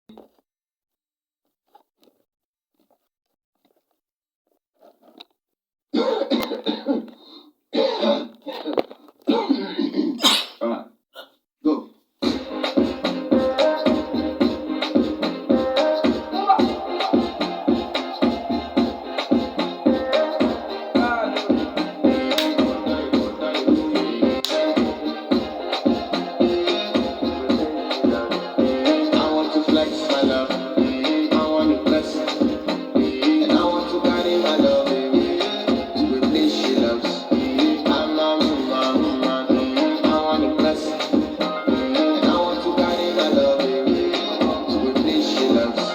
Alright, go. I want to flex my love. I want to bless. And I want to carry my love to a place she loves. I want to bless. And I want to carry my love to a place she loves.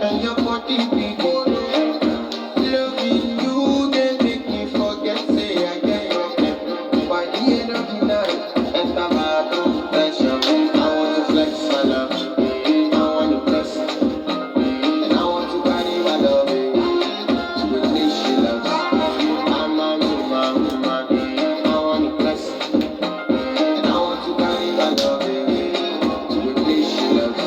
And your body people loving you, they make me forget, say I get your by the end of the night, enter my room, pressure. I want to flex my love, I want to bless, and I want to carry my love to a place she loves. I'm a woman, I want to bless, and I want to carry my love to a place she loves.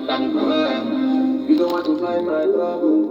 Danny bro, you don't want to find my trouble.